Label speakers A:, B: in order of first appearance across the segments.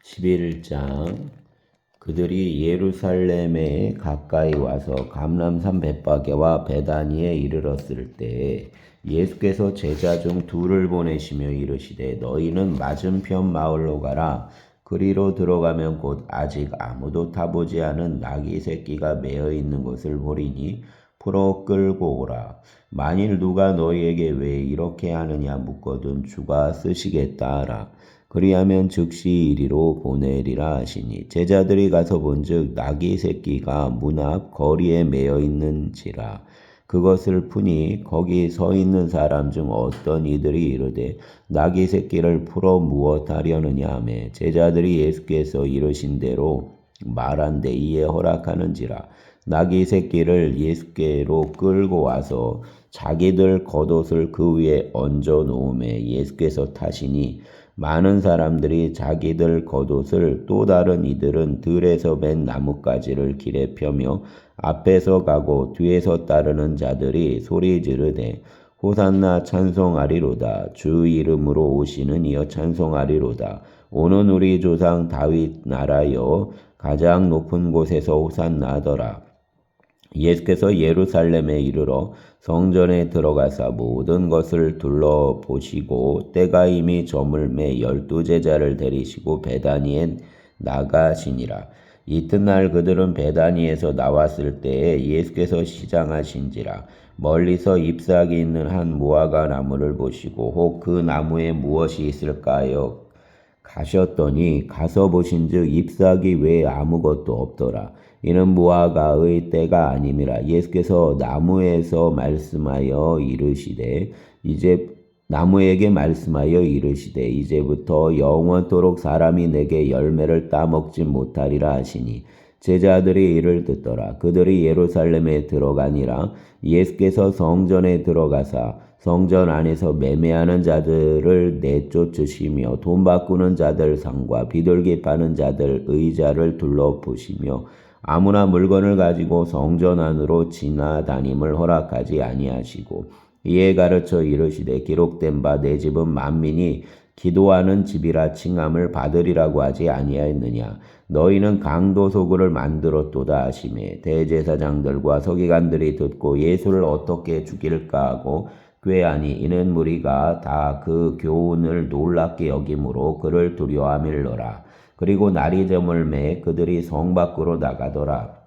A: 11장. 그들이 예루살렘에 가까이 와서 감람산 벳바게와 베다니에 이르렀을 때 예수께서 제자 중 둘을 보내시며 이르시되 너희는 맞은편 마을로 가라. 그리로 들어가면 곧 아직 아무도 타보지 않은 나귀 새끼가 매어 있는 것을 보리니 풀어 끌고 오라. 만일 누가 너희에게 왜 이렇게 하느냐 묻거든 주가 쓰시겠다 하라. 그리하면 즉시 이리로 보내리라 하시니 제자들이 가서 본즉 나귀 새끼가 문 앞 거리에 매어 있는지라. 그것을 푸니 거기 서 있는 사람 중 어떤 이들이 이르되 나귀 새끼를 풀어 무엇하려느냐 하매 제자들이 예수께서 이르신 대로 말한데 이에 허락하는지라. 나귀 새끼를 예수께로 끌고 와서 자기들 겉옷을 그 위에 얹어 놓음에 예수께서 타시니 많은 사람들이 자기들 겉옷을 또 다른 이들은 들에서 맨 나뭇가지를 길에 펴며 앞에서 가고 뒤에서 따르는 자들이 소리 지르되 호산나 찬송하리로다. 주 이름으로 오시는 이여 찬송하리로다. 오는 우리 조상 다윗 나라여 가장 높은 곳에서 호산나더라. 예수께서 예루살렘에 이르러 성전에 들어가사 모든 것을 둘러보시고 때가 이미 저물매 12제자를 데리시고 베다니에 나가시니라. 이튿날 그들은 베다니에서 나왔을 때에 예수께서 시장하신지라. 멀리서 잎사귀 있는 한 무화과 나무를 보시고 혹 그 나무에 무엇이 있을까 하여 가셨더니 가서 보신즉 잎사귀 외에 아무것도 없더라. 이는 무화과의 때가 아님이라. 예수께서 나무에게 말씀하여 이르시되 이제부터 영원토록 사람이 내게 열매를 따먹지 못하리라 하시니 제자들이 이를 듣더라. 그들이 예루살렘에 들어가니라. 예수께서 성전에 들어가사 성전 안에서 매매하는 자들을 내쫓으시며 돈 바꾸는 자들 상과 비둘기 파는 자들 의자를 둘러보시며 아무나 물건을 가지고 성전 안으로 지나다님을 허락하지 아니하시고 이에 가르쳐 이르시되 기록된 바 내 집은 만민이 기도하는 집이라 칭함을 받으리라고 하지 아니하였느냐. 너희는 강도소굴을 만들었도다 하시매 대제사장들과 서기관들이 듣고 예수를 어떻게 죽일까 하고 꾀하니 이는 무리가 다 그 교훈을 놀랍게 여김으로 그를 두려워함일러라. 그리고 날이 저물매 그들이 성 밖으로 나가더라.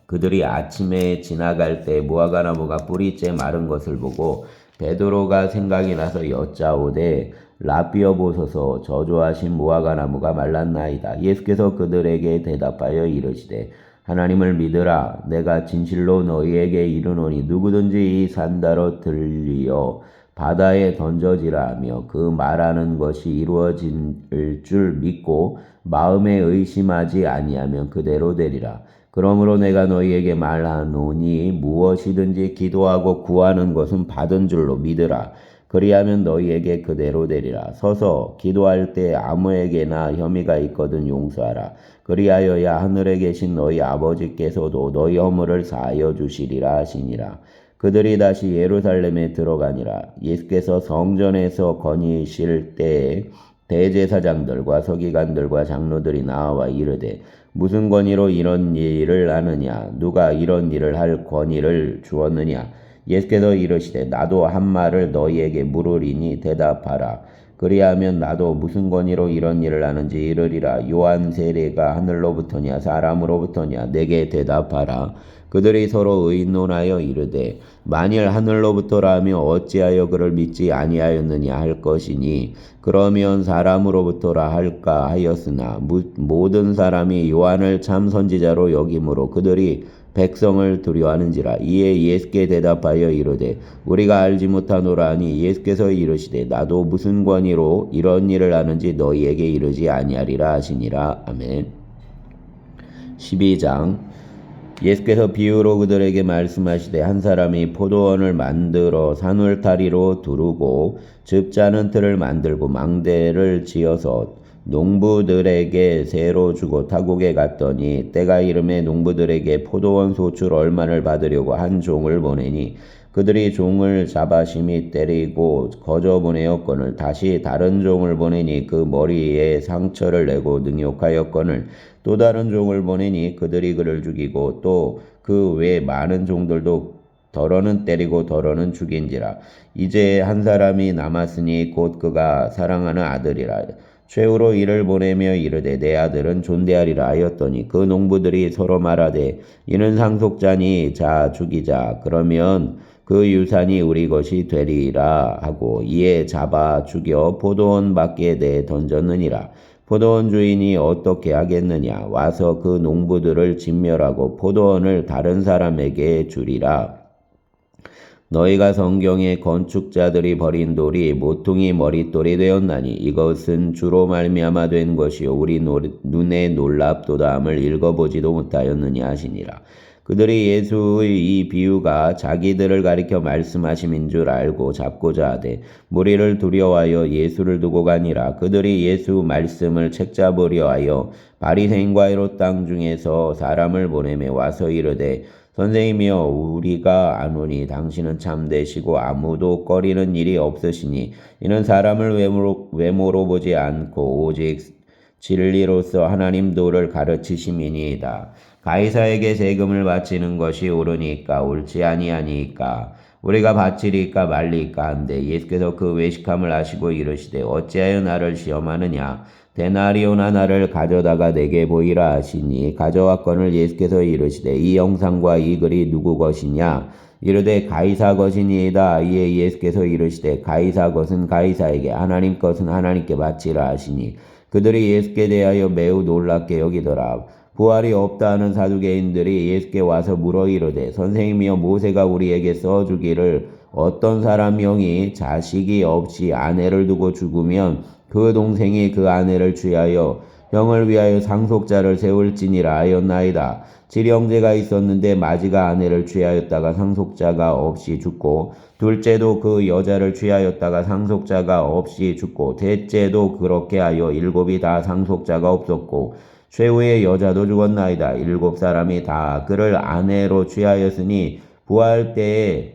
A: 그들이 아침에 지나갈 때 무화과나무가 뿌리째 마른 것을 보고 베드로가 생각이 나서 여짜오되 라삐어 보소서 저주하신 무화과나무가 말랐나이다. 예수께서 그들에게 대답하여 이르시되 하나님을 믿으라. 내가 진실로 너희에게 이르노니 누구든지 이 산다로 들리어 바다에 던져지라 하며 그 말하는 것이 이루어질 줄 믿고 마음에 의심하지 아니하면 그대로 되리라. 그러므로 내가 너희에게 말하노니 무엇이든지 기도하고 구하는 것은 받은 줄로 믿으라. 그리하면 너희에게 그대로 되리라. 서서 기도할 때 아무에게나 혐의가 있거든 용서하라. 그리하여야 하늘에 계신 너희 아버지께서도 너희 허물을 사하여 주시리라 하시니라. 그들이 다시 예루살렘에 들어가니라. 예수께서 성전에서 거니실 때에 대제사장들과 서기관들과 장로들이 나와 이르되 무슨 권위로 이런 일을 하느냐? 누가 이런 일을 할 권위를 주었느냐? 예수께서 이르시되 나도 한 말을 너희에게 물으리니 대답하라. 그리하면 나도 무슨 권위로 이런 일을 하는지 이르리라. 요한 세례가 하늘로부터냐 사람으로부터냐 내게 대답하라. 그들이 서로 의논하여 이르되 만일 하늘로부터라며 어찌하여 그를 믿지 아니하였느냐 할 것이니 그러면 사람으로부터라 할까 하였으나 모든 사람이 요한을 참 선지자로 여김으로 그들이 백성을 두려워하는지라. 이에 예수께 대답하여 이르되 우리가 알지 못하노라 하니 예수께서 이르시되 나도 무슨 권위로 이런 일을 하는지 너희에게 이르지 아니하리라 하시니라. 아멘. 12장. 예수께서 비유로 그들에게 말씀하시되 한 사람이 포도원을 만들어 산울타리로 두르고 즙 짜는 틀을 만들고 망대를 지어서 농부들에게 세로 주고 타국에 갔더니 때가 이름에 농부들에게 포도원 소출 얼마를 받으려고 한 종을 보내니 그들이 종을 잡아 심히 때리고 거저 보내었거늘 다시 다른 종을 보내니 그 머리에 상처를 내고 능욕하였거늘 또 다른 종을 보내니 그들이 그를 죽이고 또 그 외 많은 종들도 더러는 때리고 더러는 죽인지라. 이제 한 사람이 남았으니 곧 그가 사랑하는 아들이라. 최후로 이를 보내며 이르되 내 아들은 존대하리라 하였더니 그 농부들이 서로 말하되 이는 상속자니 자 죽이자. 그러면 그 유산이 우리 것이 되리라 하고 이에 잡아 죽여 포도원 밖에 내 던졌느니라. 포도원 주인이 어떻게 하겠느냐. 와서 그 농부들을 진멸하고 포도원을 다른 사람에게 주리라. 너희가 성경의 건축자들이 버린 돌이 모퉁이 머릿돌이 되었나니 이것은 주로 말미암아 된 것이요 우리 눈에 놀랍도다함을 읽어보지도 못하였느냐 하시니라. 그들이 예수의 이 비유가 자기들을 가리켜 말씀하심인 줄 알고 잡고자 하되 무리를 두려워하여 예수를 두고 가니라. 그들이 예수 말씀을 책잡으려 하여 바리새인과 헤롯 땅 중에서 사람을 보내매 와서 이르되 선생님이여 우리가 아노니 당신은 참되시고 아무도 꺼리는 일이 없으시니 이는 사람을 외모로 보지 않고 오직 진리로서 하나님 도를 가르치심이니이다. 가이사에게 세금을 바치는 것이 옳으니까 옳지 아니하니까 우리가 바치리까 말리까 한데 예수께서 그 외식함을 아시고 이르시되 어찌하여 나를 시험하느냐. 데나리온 하나를 가져다가 내게 보이라 하시니 가져왔거늘 예수께서 이르시되 이 영상과 이 글이 누구 것이냐. 이르되 가이사 것이니이다. 이에 예수께서 이르시되 가이사 것은 가이사에게 하나님 것은 하나님께 바치라 하시니 그들이 예수께 대하여 매우 놀랍게 여기더라. 부활이 없다 하는 사두개인들이 예수께 와서 물어 이르되 선생님이여 모세가 우리에게 써주기를 어떤 사람 명이 자식이 없이 아내를 두고 죽으면 그 동생이 그 아내를 취하여 형을 위하여 상속자를 세울지니라 하였나이다. 칠형제가 있었는데 마지가 아내를 취하였다가 상속자가 없이 죽고 둘째도 그 여자를 취하였다가 상속자가 없이 죽고 셋째도 그렇게 하여 일곱이 다 상속자가 없었고 최후의 여자도 죽었나이다. 일곱 사람이 다 그를 아내로 취하였으니 부활 때에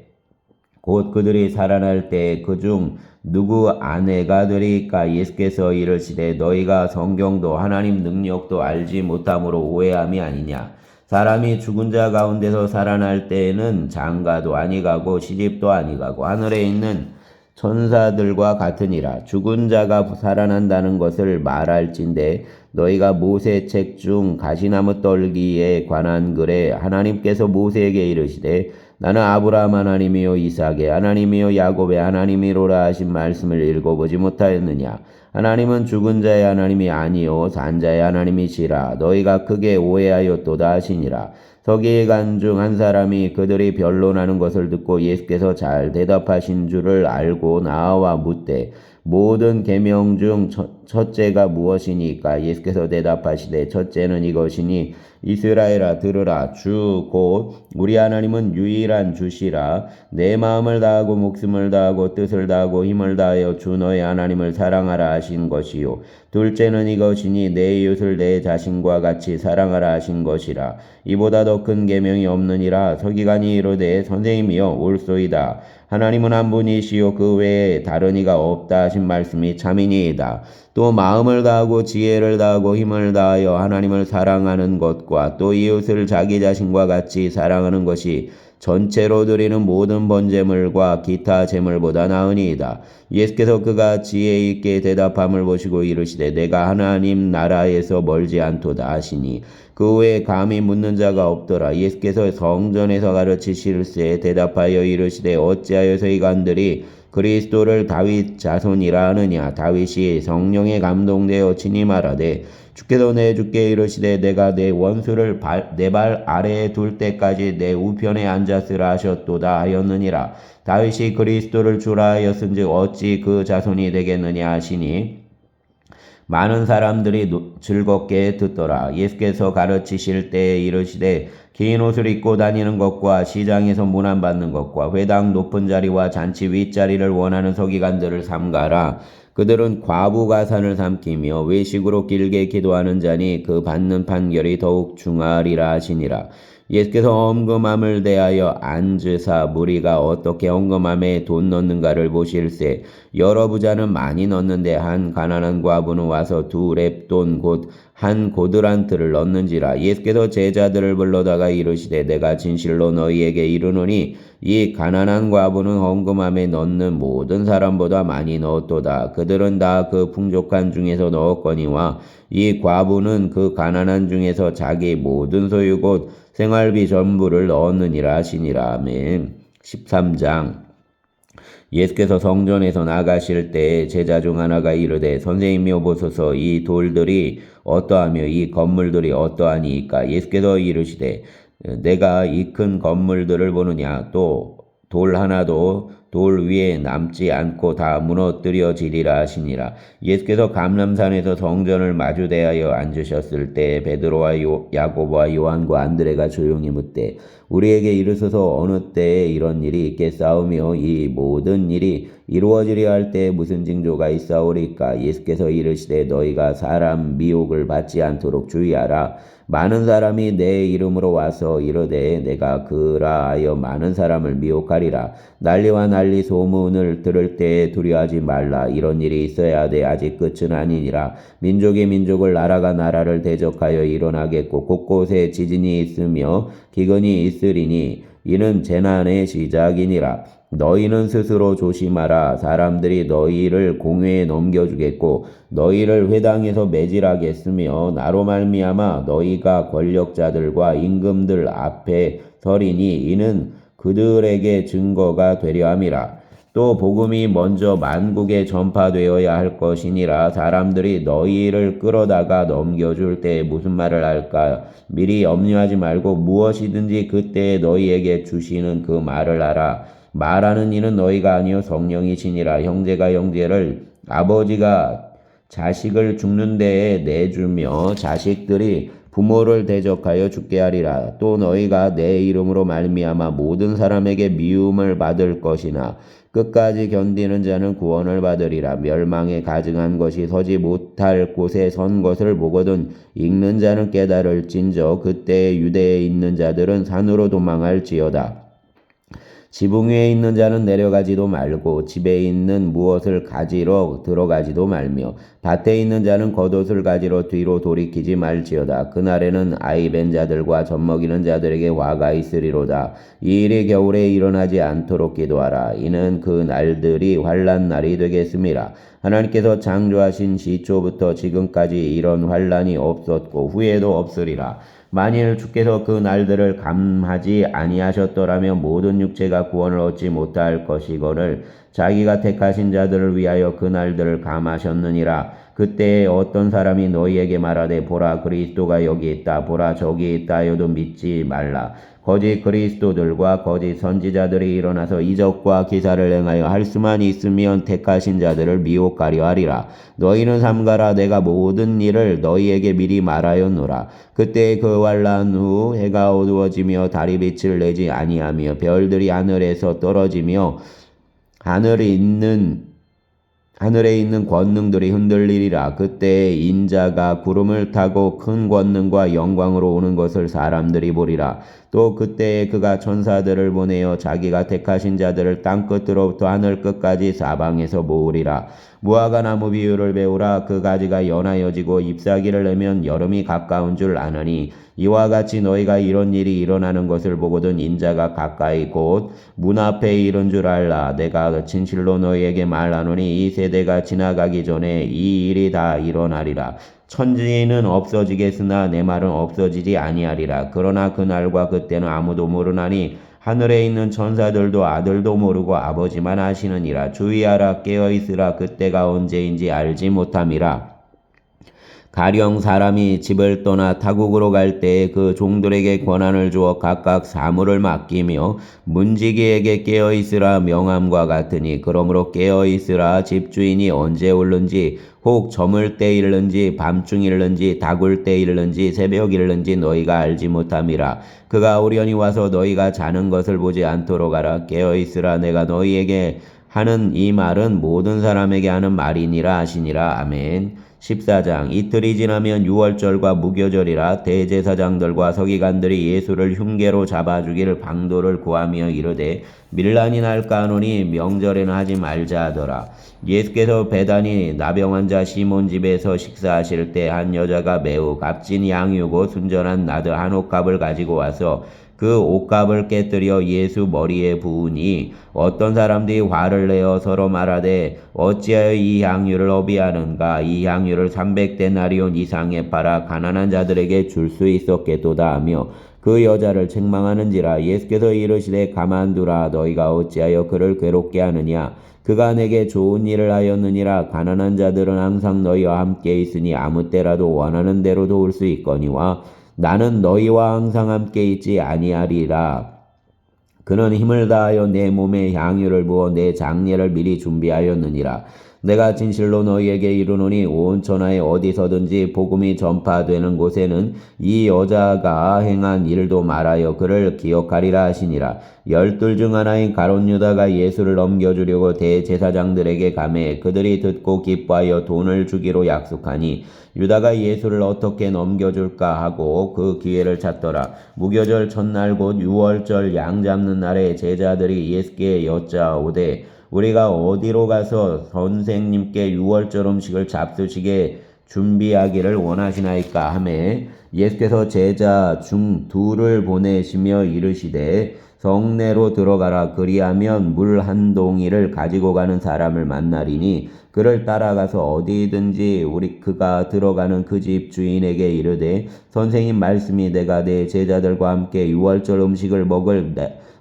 A: 곧 그들이 살아날 때에 그중 누구 아내가 되리까. 예수께서 이르시되 너희가 성경도 하나님 능력도 알지 못함으로 오해함이 아니냐. 사람이 죽은 자 가운데서 살아날 때에는 장가도 아니가고 시집도 아니가고 하늘에 있는 천사들과 같으니라. 죽은 자가 살아난다는 것을 말할진대 너희가 모세 책 중 가시나무 떨기에 관한 글에 하나님께서 모세에게 이르시되 나는 아브라함 하나님이요 이삭의 하나님이요 야곱의 하나님이로라 하신 말씀을 읽어보지 못하였느냐. 하나님은 죽은 자의 하나님이 아니요 산 자의 하나님이시라. 너희가 크게 오해하였도다 하시니라. 서기관 중 한 사람이 그들이 변론하는 것을 듣고 예수께서 잘 대답하신 줄을 알고 나와 묻되 모든 계명 중 첫째가 무엇이니까. 예수께서 대답하시되 첫째는 이것이니 이스라엘아 들으라. 주 곧 우리 하나님은 유일한 주시라. 내 마음을 다하고 목숨을 다하고 뜻을 다하고 힘을 다하여 주 너의 하나님을 사랑하라 하신 것이요 둘째는 이것이니 내 이웃을 내 자신과 같이 사랑하라 하신 것이라. 이보다 더 큰 계명이 없느니라. 서기관이 이르되 선생님이여 옳소이다. 하나님은 한 분이시요 그 외에 다른 이가 없다 하신 말씀이 참이니이다. 또 마음을 다하고 지혜를 다하고 힘을 다하여 하나님을 사랑하는 것과 또 이웃을 자기 자신과 같이 사랑하는 것이 전체로 드리는 모든 번제물과 기타 제물보다 나으니이다. 예수께서 그가 지혜 있게 대답함을 보시고 이르시되 내가 하나님 나라에서 멀지 않도다 하시니 그 후에 감히 묻는 자가 없더라. 예수께서 성전에서 가르치실세 대답하여 이르시되 어찌하여 서기관들이 그리스도를 다윗 자손이라 하느냐. 다윗이 성령에 감동되어 친히 말하되 주께서 내 주께 이르시되 내가 내 원수를 내 발 아래에 둘 때까지 내 우편에 앉았으라 하셨도다 하였느니라. 다윗이 그리스도를 주라 하였은즉 어찌 그 자손이 되겠느냐 하시니 많은 사람들이 즐겁게 듣더라. 예수께서 가르치실 때에 이르시되 긴 옷을 입고 다니는 것과 시장에서 문안받는 것과 회당 높은 자리와 잔치 윗자리를 원하는 서기관들을 삼가라. 그들은 과부 가산을 삼키며 외식으로 길게 기도하는 자니 그 받는 판결이 더욱 중하리라 하시니라. 예수께서 엉금함을 대하여 앉으사 무리가 어떻게 엉금함에 돈 넣는가를 보실세. 여러 부자는 많이 넣는데 한 가난한 과부는 와서 2렙돈 곧 한 고드란트를 넣는지라. 예수께서 제자들을 불러다가 이르시되 내가 진실로 너희에게 이르노니 이 가난한 과부는 엉금함에 넣는 모든 사람보다 많이 넣었도다. 그들은 다 그 풍족한 중에서 넣었거니와 이 과부는 그 가난한 중에서 자기 모든 소유 곧 생활비 전부를 넣었느니라 하시니라. 아멘. 13장. 예수께서 성전에서 나가실 때 제자 중 하나가 이르되 선생님이여 보소서 이 돌들이 어떠하며 이 건물들이 어떠하니이까. 예수께서 이르시되 내가 이 큰 건물들을 보느냐. 또 돌 하나도 돌 위에 남지 않고 다 무너뜨려지리라 하시니라. 예수께서 감람산에서 성전을 마주 대하여 앉으셨을 때 베드로와 야고보와 요한과 안드레가 조용히 묻되 우리에게 이르소서 어느 때에 이런 일이 있겠사오며 이 모든 일이 이루어지려 할 때에 무슨 징조가 있사오리까. 예수께서 이르시되 너희가 사람 미혹을 받지 않도록 주의하라. 많은 사람이 내 이름으로 와서 이르되 내가 그라 하여 많은 사람을 미혹하리라. 난리와 난리 소문을 들을 때에 두려워하지 말라. 이런 일이 있어야 돼. 아직 끝은 아니니라. 민족이 민족을 나라가 나라를 대적하여 일어나겠고 곳곳에 지진이 있으며 기근이 있으리니 이는 재난의 시작이니라. 너희는 스스로 조심하라. 사람들이 너희를 공회에 넘겨주겠고 너희를 회당에서 매질하겠으며 나로 말미암아 너희가 권력자들과 임금들 앞에 서리니 이는 그들에게 증거가 되려 함이라. 또 복음이 먼저 만국에 전파되어야 할 것이니라. 사람들이 너희를 끌어다가 넘겨줄 때 무슨 말을 할까? 미리 염려하지 말고 무엇이든지 그때에 너희에게 주시는 그 말을 하라. 말하는 이는 너희가 아니요 성령이시니라. 형제가 형제를 아버지가 자식을 죽는 데에 내주며 자식들이 부모를 대적하여 죽게 하리라. 또 너희가 내 이름으로 말미암아 모든 사람에게 미움을 받을 것이나 끝까지 견디는 자는 구원을 받으리라. 멸망에 가증한 것이 서지 못할 곳에 선 것을 보거든 읽는 자는 깨달을진저 그때에 유대에 있는 자들은 산으로 도망할지어다. 지붕 위에 있는 자는 내려가지도 말고 집에 있는 무엇을 가지러 들어가지도 말며 밭에 있는 자는 겉옷을 가지러 뒤로 돌이키지 말지어다. 그날에는 아이 벤 자들과 젖먹이는 자들에게 화가 있으리로다. 이 일이 겨울에 일어나지 않도록 기도하라. 이는 그 날들이 환난 날이 되겠음이라. 하나님께서 창조하신 시초부터 지금까지 이런 환난이 없었고 후에도 없으리라. 만일 주께서 그 날들을 감하지 아니하셨더라면 모든 육체가 구원을 얻지 못할 것이거늘 자기가 택하신 자들을 위하여 그 날들을 감하셨느니라. 그때에 어떤 사람이 너희에게 말하되 보라 그리스도가 여기 있다 보라 저기 있다 하여도 믿지 말라. 거짓 그리스도들과 거짓 선지자들이 일어나서 이적과 기사를 행하여 할 수만 있으면 택하신 자들을 미혹하려 하리라. 너희는 삼가라. 내가 모든 일을 너희에게 미리 말하였노라. 그때 그 환난 후 해가 어두워지며 달이 빛을 내지 아니하며 별들이 하늘에서 떨어지며 하늘에 있는 권능들이 흔들리리라. 그때 인자가 구름을 타고 큰 권능과 영광으로 오는 것을 사람들이 보리라. 또 그때에 그가 천사들을 보내어 자기가 택하신 자들을 땅끝으로부터 하늘끝까지 사방에서 모으리라. 무화과 나무 비유를 배우라. 그 가지가 연하여지고 잎사귀를 내면 여름이 가까운 줄 아느니 이와 같이 너희가 이런 일이 일어나는 것을 보거든 인자가 가까이 곧 문 앞에 이른 줄 알라. 내가 진실로 너희에게 말하노니 이 세대가 지나가기 전에 이 일이 다 일어나리라. 천지는 없어지겠으나 내 말은 없어지지 아니하리라. 그러나 그날과 그때는 아무도 모르나니 하늘에 있는 천사들도 아들도 모르고 아버지만 아시느니라. 주의하라. 깨어있으라. 그때가 언제인지 알지 못함이라. 가령 사람이 집을 떠나 타국으로 갈 때에 그 종들에게 권한을 주어 각각 사물을 맡기며 문지기에게 깨어있으라 명함과 같으니 그러므로 깨어있으라. 집주인이 언제 올는지 혹 저물 때 일는지 밤중 일는지 다굴 때 일는지 새벽 일는지 너희가 알지 못함이라. 그가 오련히 와서 너희가 자는 것을 보지 않도록 하라. 깨어있으라. 내가 너희에게 하는 이 말은 모든 사람에게 하는 말이니라 하시니라. 아멘. 14장 이틀이 지나면 유월절과 무교절이라 대제사장들과 서기관들이 예수를 흉계로 잡아주기를 방도를 구하며 이르되 밀란이 날까 하노니 명절에는 하지 말자 하더라. 예수께서 베다니 나병 환자 시몬 집에서 식사하실 때 한 여자가 매우 값진 양유고 순전한 나드 한 옷값을 가지고 와서 그 옷값을 깨뜨려 예수 머리에 부으니 어떤 사람들이 화를 내어 서로 말하되 어찌하여 이 향유를 허비하는가. 이 향유를 300데나리온 이상에 팔아 가난한 자들에게 줄 수 있었겠도다 하며 그 여자를 책망하는지라. 예수께서 이르시되 가만두라. 너희가 어찌하여 그를 괴롭게 하느냐. 그가 내게 좋은 일을 하였느니라. 가난한 자들은 항상 너희와 함께 있으니 아무 때라도 원하는 대로 도울 수 있거니와 나는 너희와 항상 함께 있지 아니하리라. 그는 힘을 다하여 내 몸에 향유를 부어 내 장례를 미리 준비하였느니라. 내가 진실로 너희에게 이르노니 온 천하에 어디서든지 복음이 전파되는 곳에는 이 여자가 행한 일도 말하여 그를 기억하리라 하시니라. 12 중 하나인 가룟 유다가 예수를 넘겨주려고 대제사장들에게 가매 그들이 듣고 기뻐하여 돈을 주기로 약속하니 유다가 예수를 어떻게 넘겨줄까 하고 그 기회를 찾더라. 무교절 첫날 곧 유월절 양 잡는 날에 제자들이 예수께 여짜오되 우리가 어디로 가서 선생님께 유월절 음식을 잡수시게 준비하기를 원하시나이까 하매 예수께서 제자 중 둘을 보내시며 이르시되 성내로 들어가라. 그리하면 물 한 동이를 가지고 가는 사람을 만나리니 그를 따라가서 어디든지 그가 들어가는 그 집 주인에게 이르되 선생님 말씀이 내가 내 제자들과 함께 유월절 음식을 먹을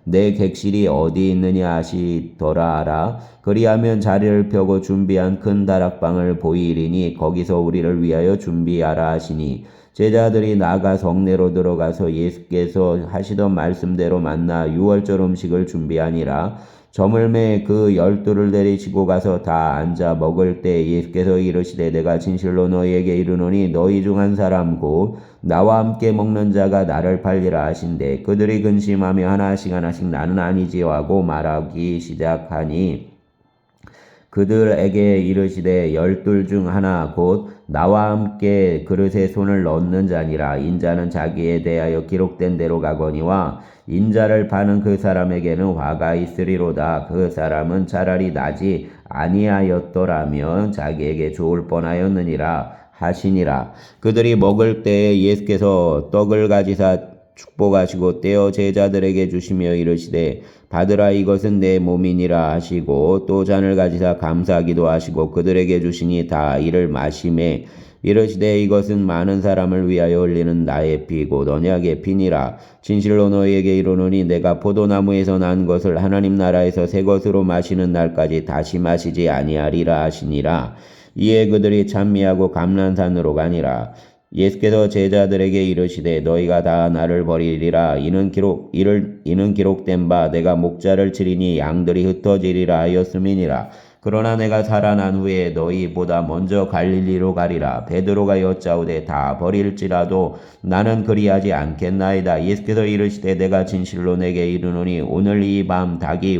A: 내 객실이 어디 있느냐 하시더라 하라. 그리하면 자리를 펴고 준비한 큰 다락방을 보이리니 거기서 우리를 위하여 준비하라 하시니 제자들이 나가 성내로 들어가서 예수께서 하시던 말씀대로 만나 유월절 음식을 준비하니라. 저물매 그 12를 내리시고 가서 다 앉아 먹을 때 예수께서 이르시되 내가 진실로 너희에게 이르노니 너희 중 한 사람 곧 나와 함께 먹는 자가 나를 팔리라 하신대 그들이 근심하며 하나씩 나는 아니지요 하고 말하기 시작하니 그들에게 이르시되 12 중 하나 곧 나와 함께 그릇에 손을 넣는 자니라. 인자는 자기에 대하여 기록된 대로 가거니와 인자를 파는 그 사람에게는 화가 있으리로다. 그 사람은 차라리 나지 아니하였더라면 자기에게 좋을 뻔하였느니라 하시니라. 그들이 먹을 때에 예수께서 떡을 가지사 축복하시고 떼어 제자들에게 주시며 이르시되 받으라 이것은 내 몸이니라 하시고 또 잔을 가지사 감사하기도 하시고 그들에게 주시니 다 이를 마시매 이르시되 이것은 많은 사람을 위하여 흘리는 나의 피 곧 언약의 피니라. 진실로 너희에게 이르노니 내가 포도나무에서 난 것을 하나님 나라에서 새 것으로 마시는 날까지 다시 마시지 아니하리라 하시니라. 이에 그들이 찬미하고 감난산으로 가니라. 예수께서 제자들에게 이르시되 너희가 다 나를 버리리라. 이는 기록된 바 내가 목자를 치리니 양들이 흩어지리라 하였음이니라. 그러나 내가 살아난 후에 너희보다 먼저 갈릴리로 가리라. 베드로가 여짜오되 다 버릴지라도 나는 그리하지 않겠나이다. 예수께서 이르시되 내가 진실로 내게 이르노니 오늘 이 밤 닭이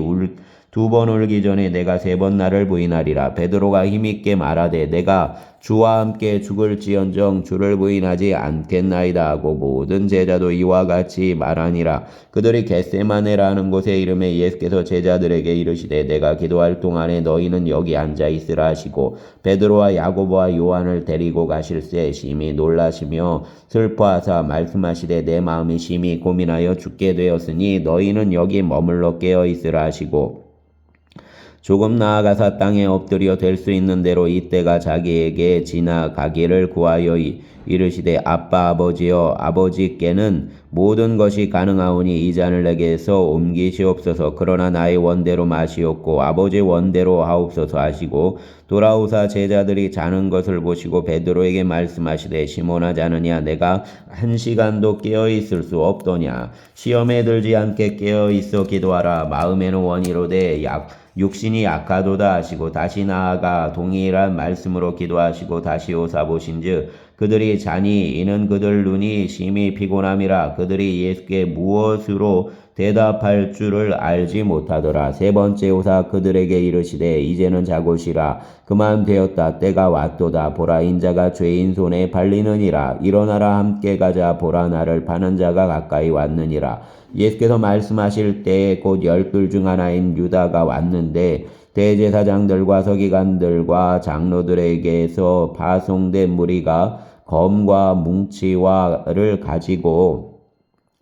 A: 2번 울기 전에 내가 3번 나를 부인하리라. 베드로가 힘있게 말하되 내가 주와 함께 죽을지언정 주를 부인하지 않겠나이다 하고 모든 제자도 이와 같이 말하니라. 그들이 겟세마네라 하는 곳에 이르매 예수께서 제자들에게 이르시되 내가 기도할 동안에 너희는 여기 앉아 있으라 하시고 베드로와 야고보와 요한을 데리고 가실새 심히 놀라시며 슬퍼하사 말씀하시되 내 마음이 심히 고민하여 죽게 되었으니 너희는 여기 머물러 깨어 있으라 하시고 조금 나아가사 땅에 엎드려 될 수 있는 대로 이때가 자기에게 지나가기를 구하여 이르시되 아빠 아버지여 아버지께는 모든 것이 가능하오니 이 잔을 내게서 옮기시옵소서. 그러나 나의 원대로 마시옵고 아버지 원대로 하옵소서 하시고 돌아오사 제자들이 자는 것을 보시고 베드로에게 말씀하시되 시몬아 자느냐 내가 1시간도 깨어있을 수 없더냐. 시험에 들지 않게 깨어있어 기도하라. 마음에는 원이로되 육신이 약하도다 하시고 다시 나아가 동일한 말씀으로 기도하시고 다시 오사 보신즉 그들이 자니 이는 그들 눈이 심히 피곤함이라. 그들이 예수께 무엇으로 대답할 줄을 알지 못하더라. 세 번째 오사 그들에게 이르시되 이제는 자고 쉬라. 그만 되었다. 때가 왔도다. 보라 인자가 죄인 손에 팔리느니라. 일어나라 함께 가자. 보라 나를 파는 자가 가까이 왔느니라. 예수께서 말씀하실 때에 곧 열둘 중 하나인 유다가 왔는데 대제사장들과 서기관들과 장로들에게서 파송된 무리가 검과 뭉치와를 가지고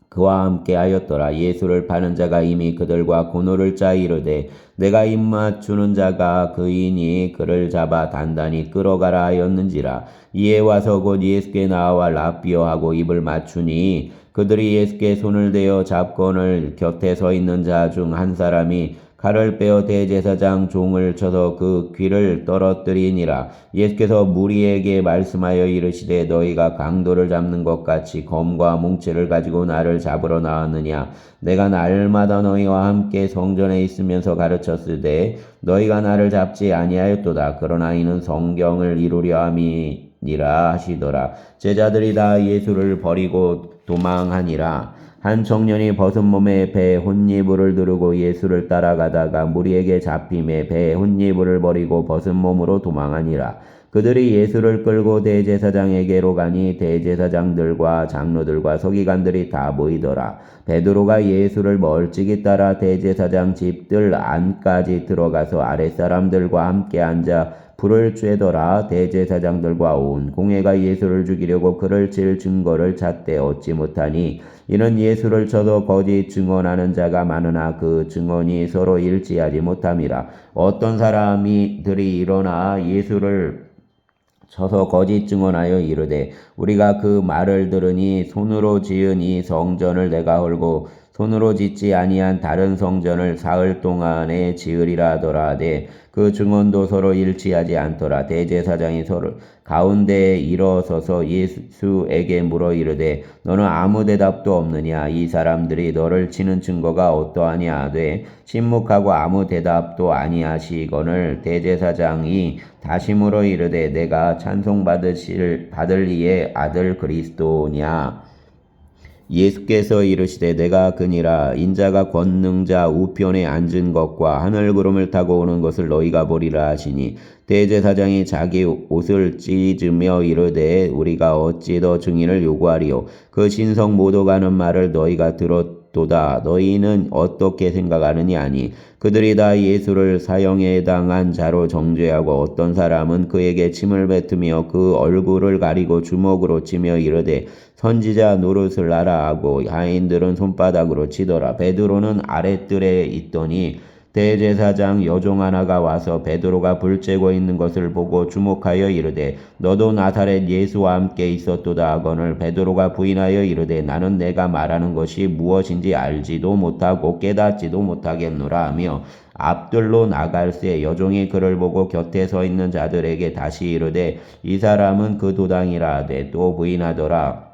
A: 그와 함께 하였더라. 예수를 파는 자가 이미 그들과 고노를 짜 이르되 내가 입맞추는 자가 그이니 그를 잡아 단단히 끌어가라 하였는지라. 이에 와서 곧 예수께 나와 라삐어하고 입을 맞추니 그들이 예수께 손을 대어 잡건을 곁에 서 있는 자 중 한 사람이 칼을 빼어 대제사장 종을 쳐서 그 귀를 떨어뜨리니라. 예수께서 무리에게 말씀하여 이르시되 너희가 강도를 잡는 것 같이 검과 뭉치를 가지고 나를 잡으러 나왔느냐. 내가 날마다 너희와 함께 성전에 있으면서 가르쳤으되 너희가 나를 잡지 아니하였도다. 그러나 이는 성경을 이루려 함이니라 하시더라. 제자들이 다 예수를 버리고 도망하니라. 한 청년이 벗은 몸에 배에 혼이불을 두르고 예수를 따라가다가 무리에게 잡힘에 배에 혼이불을 버리고 벗은 몸으로 도망하니라. 그들이 예수를 끌고 대제사장에게로 가니 대제사장들과 장로들과 서기관들이 다 모이더라. 베드로가 예수를 멀찍이 따라 대제사장 집들 안까지 들어가서 아랫사람들과 함께 앉아 불을 쬐더라. 대제사장들과 온 공회가 예수를 죽이려고 그를 칠 증거를 찾되 얻지 못하니 이는 예수를 쳐서 거짓 증언하는 자가 많으나 그 증언이 서로 일치하지 못함이라. 어떤 사람들이 일어나 예수를 쳐서 거짓 증언하여 이르되 우리가 그 말을 들으니 손으로 지은 이 성전을 내가 헐고 손으로 짓지 아니한 다른 성전을 사흘 동안에 지으리라 하더라 하되 그 증언도 서로 일치하지 않더라. 대제사장이 서로 가운데에 일어서서 예수에게 물어 이르되 너는 아무 대답도 없느냐. 이 사람들이 너를 치는 증거가 어떠하냐 하되 침묵하고 아무 대답도 아니하시거늘 대제사장이 다시 물어 이르되 내가 찬송받을 이의 아들 그리스도냐. 예수께서 이르시되 내가 그니라. 인자가 권능자 우편에 앉은 것과 하늘 구름을 타고 오는 것을 너희가 보리라 하시니 대제사장이 자기 옷을 찢으며 이르되 우리가 어찌 더 증인을 요구하리요. 그 신성 모독하는 말을 너희가 들었도다. 너희는 어떻게 생각하느냐 하니 그들이 다 예수를 사형에 해당한 자로 정죄하고 어떤 사람은 그에게 침을 뱉으며 그 얼굴을 가리고 주먹으로 치며 이르되 선지자 노릇을 하라 하고 하인들은 손바닥으로 치더라. 베드로는 아랫뜰에 있더니 대제사장 여종 하나가 와서 베드로가 불 쬐고 있는 것을 보고 주목하여 이르되 너도 나사렛 예수와 함께 있었도다 하거늘 베드로가 부인하여 이르되 나는 내가 말하는 것이 무엇인지 알지도 못하고 깨닫지도 못하겠노라 하며 앞들로 나갈새 여종이 그를 보고 곁에 서 있는 자들에게 다시 이르되 이 사람은 그 도당이라 하되 또 부인하더라.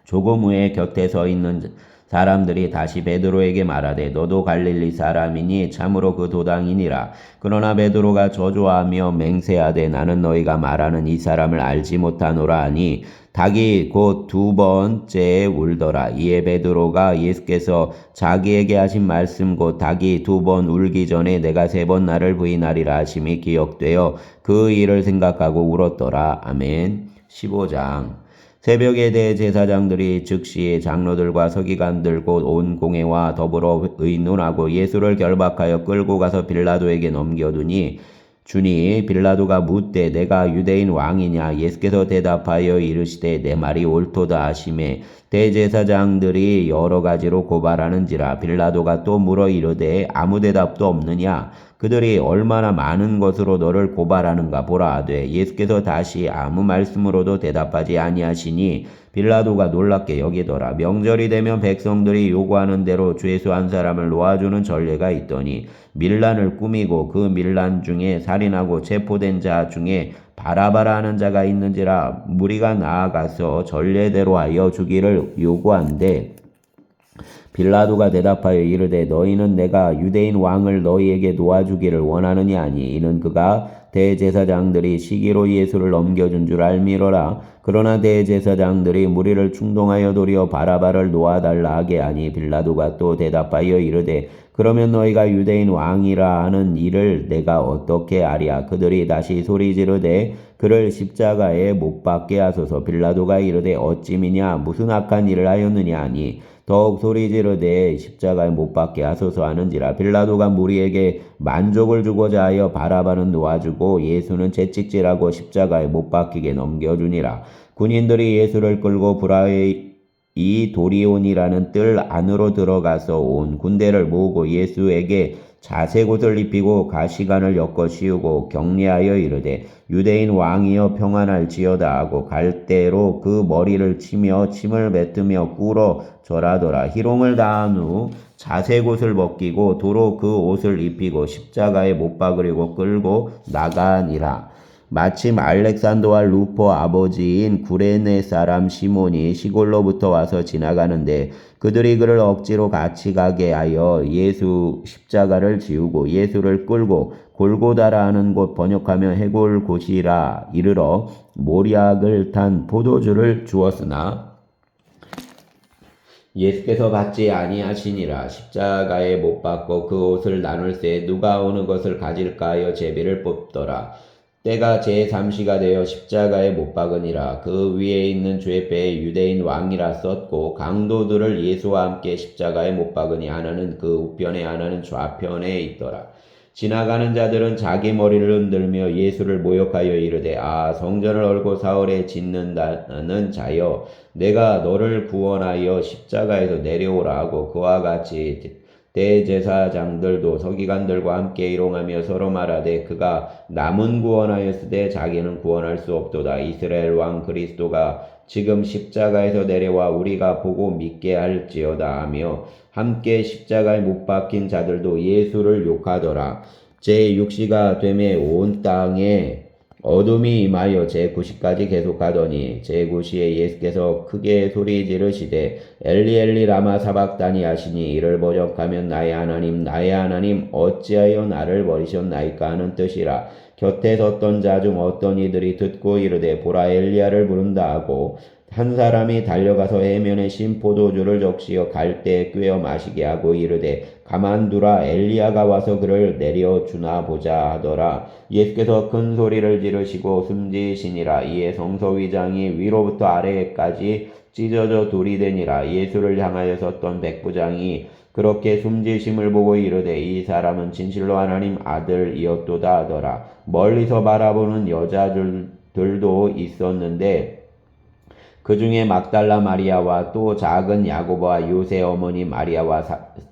A: 조금 후에 곁에 서 있는 사람들이 다시 베드로에게 말하되 너도 갈릴리 사람이니 참으로 그 도당이니라. 그러나 베드로가 저주하며 맹세하되 나는 너희가 말하는 이 사람을 알지 못하노라 하니 닭이 곧 두 번째 울더라. 이에 베드로가 예수께서 자기에게 하신 말씀 곧 닭이 두 번 울기 전에 내가 세 번 나를 부인하리라 하심이 기억되어 그 일을 생각하고 울었더라. 아멘. 15장 새벽에 대제사장들이 즉시 장로들과 서기관들 곧 온 공회와 더불어 의논하고 예수를 결박하여 끌고 가서 빌라도에게 넘겨두니 주니 빌라도가 묻되 내가 유대인 왕이냐. 예수께서 대답하여 이르시되 내 말이 옳도다 하시매 대제사장들이 여러 가지로 고발하는지라. 빌라도가 또 물어 이르되 아무 대답도 없느냐. 그들이 얼마나 많은 것으로 너를 고발하는가 보라 하되 예수께서 다시 아무 말씀으로도 대답하지 아니하시니 빌라도가 놀랍게 여기더라. 명절이 되면 백성들이 요구하는 대로 죄수한 사람을 놓아주는 전례가 있더니 밀란을 꾸미고 그 밀란 중에 살인하고 체포된 자 중에 바라바라 하는 자가 있는지라. 무리가 나아가서 전례대로 하여 주기를 요구한대 빌라도가 대답하여 이르되 너희는 내가 유대인 왕을 너희에게 놓아주기를 원하느냐 하니 이는 그가 대제사장들이 시기로 예수를 넘겨준 줄 알미러라. 그러나 대제사장들이 무리를 충동하여 도리어 바라바를 놓아달라 하게 하니 빌라도가 또 대답하여 이르되 그러면 너희가 유대인 왕이라 하는 이를 내가 어떻게 아랴. 그들이 다시 소리 지르되 그를 십자가에 못 박게 하소서. 빌라도가 이르되 어찌미냐 무슨 악한 일을 하였느냐 하니 더욱 소리 지르되 십자가에 못 박게 하소서 하는지라. 빌라도가 무리에게 만족을 주고자 하여 바라바는 놓아주고 예수는 채찍질하고 십자가에 못 박히게 넘겨주니라. 군인들이 예수를 끌고 이 도리온이라는 뜰 안으로 들어가서 온 군대를 모으고 예수에게 자색옷을 입히고 가시관을 엮어 씌우고 격려하여 이르되 유대인 왕이여 평안할지어다 하고 갈대로 그 머리를 치며 침을 뱉으며 꿇어 절하더라. 희롱을 다한 후 자색옷을 벗기고 도로 그 옷을 입히고 십자가에 못 박으려고 끌고 나가니라. 마침 알렉산더와 루포 아버지인 구레네 사람 시몬이 시골로부터 와서 지나가는데 그들이 그를 억지로 같이 가게 하여 예수 십자가를 지우고 예수를 끌고 골고다라 하는 곳 번역하며 해골 곳이라 이르러 모략을 탄 포도주를 주었으나 예수께서 받지 아니하시니라. 십자가에 못 박고 그 옷을 나눌새 누가 어느 것을 가질까 하여 제비를 뽑더라. 때가 제3시가 되어 십자가에 못 박으니라. 그 위에 있는 죄배에 유대인 왕이라 썼고 강도들을 예수와 함께 십자가에 못 박으니 하나는 그 우편에 하나는 좌편에 있더라. 지나가는 자들은 자기 머리를 흔들며 예수를 모욕하여 이르되 성전을 얼고 사흘에 짓는다는 자여 내가 너를 구원하여 십자가에서 내려오라 하고 그와 같이 대제사장들도 서기관들과 함께 일용하며 서로 말하되 그가 남은 구원하였으되 자기는 구원할 수 없도다. 이스라엘 왕 그리스도가 지금 십자가에서 내려와 우리가 보고 믿게 할지어다 하며 함께 십자가에 못 박힌 자들도 예수를 욕하더라. 제6시가 되매 온 땅에 어둠이 임하여 제9시까지 계속하더니 제9시에 예수께서 크게 소리 지르시되 엘리 엘리 라마 사박다니 하시니 이를 번역하면 나의 하나님 어찌하여 나를 버리셨나이까 하는 뜻이라. 곁에 섰던 자 중 어떤 이들이 듣고 이르되 보라 엘리야를 부른다 하고 한 사람이 달려가서 해면에 신 포도주를 적시어 갈대에 꿰어 마시게 하고 이르되 가만두라 엘리야가 와서 그를 내려주나 보자 하더라. 예수께서 큰 소리를 지르시고 숨지시니라. 이에 성서위장이 위로부터 아래까지 찢어져 돌이 되니라. 예수를 향하여 섰던 백부장이 그렇게 숨지심을 보고 이르되 이 사람은 진실로 하나님 아들이었도다 하더라. 멀리서 바라보는 여자들도 있었는데 그 중에 막달라 마리아와 또 작은 야고보와 요새 어머니 마리아와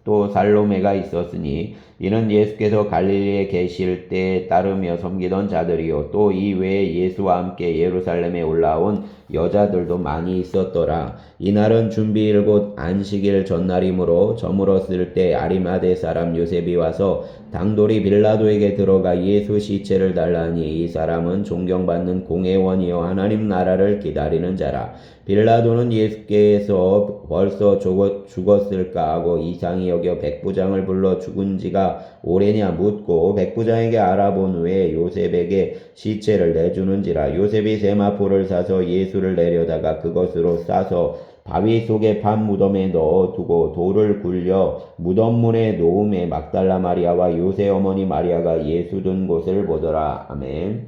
A: 또 살로메가 있었으니 이는 예수께서 갈릴리에 계실 때에 따르며 섬기던 자들이요 또 이 외에 예수와 함께 예루살렘에 올라온 여자들도 많이 있었더라. 이날은 준비일 곧 안식일 전날이므로 저물었을 때 아리마대 사람 요셉이 와서 당돌이 빌라도에게 들어가 예수 시체를 달라니 이 사람은 존경받는 공회원이요 하나님 나라를 기다리는 자라. 빌라도는 예수께서 벌써 죽었을까 하고 이상히 여겨 백부장을 불러 죽은 지가 오래냐 묻고 백부장에게 알아본 후에 요셉에게 시체를 내주는지라. 요셉이 세마포를 사서 예수를 내려다가 그것으로 싸서 바위 속에 판 무덤에 넣어두고 돌을 굴려 무덤 문에 놓음에 막달라 마리아와 요새 어머니 마리아가 예수 둔 곳을 보더라. 아멘.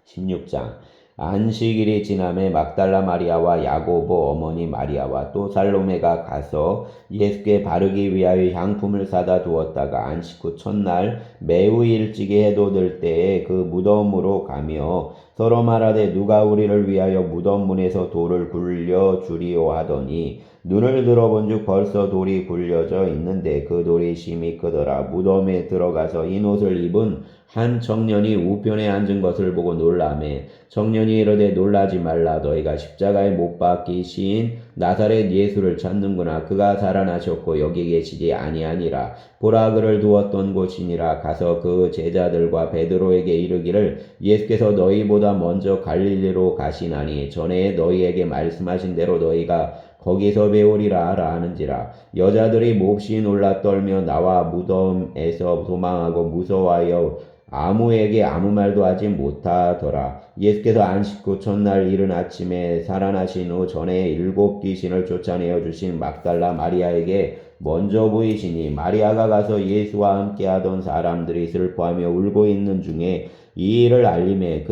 A: 16장 안식일이 지남에 막달라 마리아와 야고보 어머니 마리아와 또 살로메가 가서 예수께 바르기 위하여 향품을 사다 두었다가 안식 후 첫날 매우 일찍이 해도 들 때에 그 무덤으로 가며 서로 말하되 누가 우리를 위하여 무덤 문에서 돌을 굴려 주리오 하더니 눈을 들어본즉 벌써 돌이 굴려져 있는데 그 돌이 심히 크더라. 무덤에 들어가서 흰 옷을 입은 한 청년이 우편에 앉은 것을 보고 놀라매 청년이 이르되 놀라지 말라. 너희가 십자가에 못 박히신 나사렛 예수를 찾는구나. 그가 살아나셨고 여기 계시지 아니하니라. 보라 그를 두었던 곳이니라. 가서 그 제자들과 베드로에게 이르기를 예수께서 너희보다 먼저 갈릴리로 가시나니 전에 너희에게 말씀하신 대로 너희가 거기서 배우리라 하는지라. 여자들이 몹시 놀라 떨며 나와 무덤에서 도망하고 무서워하여 아무에게 아무 말도 하지 못하더라. 예수께서 안식 후 첫날 이른 아침에 살아나신 후 전에 7 귀신을 쫓아내어 주신 막달라 마리아에게 먼저 보이시니 마리아가 가서 예수와 함께 하던 사람들이 슬퍼하며 울고 있는 중에 이 일을 알림해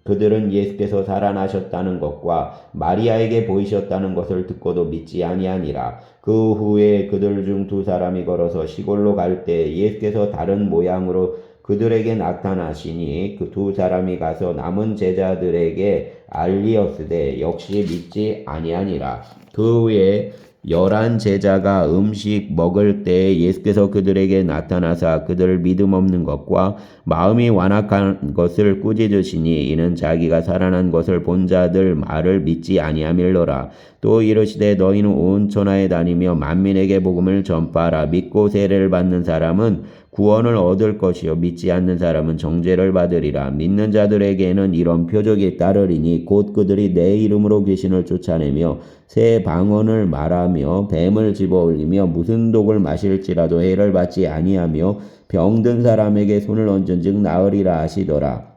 A: 그들은 예수께서 살아나셨다는 것과 마리아에게 보이셨다는 것을 듣고도 믿지 아니하니라. 그 후에 그들 중 2 사람이 걸어서 시골로 갈 때 예수께서 다른 모양으로 그들에게 나타나시니 그 2 사람이 가서 남은 제자들에게 알리었으되 역시 믿지 아니하니라. 그 후에 11 제자가 음식 먹을 때 예수께서 그들에게 나타나사 그들 믿음 없는 것과 마음이 완악한 것을 꾸짖으시니 이는 자기가 살아난 것을 본 자들 말을 믿지 아니함일러라. 또 이르시되 너희는 온 천하에 다니며 만민에게 복음을 전파하라. 믿고 세례를 받는 사람은 구원을 얻을 것이요 믿지 않는 사람은 정죄를 받으리라. 믿는 자들에게는 이런 표적이 따르리니 곧 그들이 내 이름으로 귀신을 쫓아내며 새 방언을 말하며 뱀을 집어올리며 무슨 독을 마실지라도 해를 받지 아니하며 병든 사람에게 손을 얹은즉 나으리라 하시더라.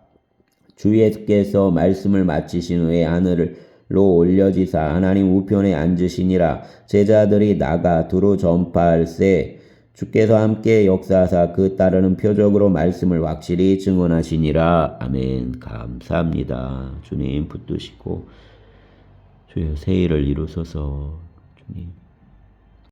A: 주 예수께서 말씀을 마치신 후에 하늘로 올려지사 하나님 우편에 앉으시니라. 제자들이 나가 두루 전파할세 주께서 함께 역사하사 그 따르는 표적으로 말씀을 확실히 증언하시니라. 아멘. 감사합니다. 주님 붙드시고 주여 새 일을 이루소서.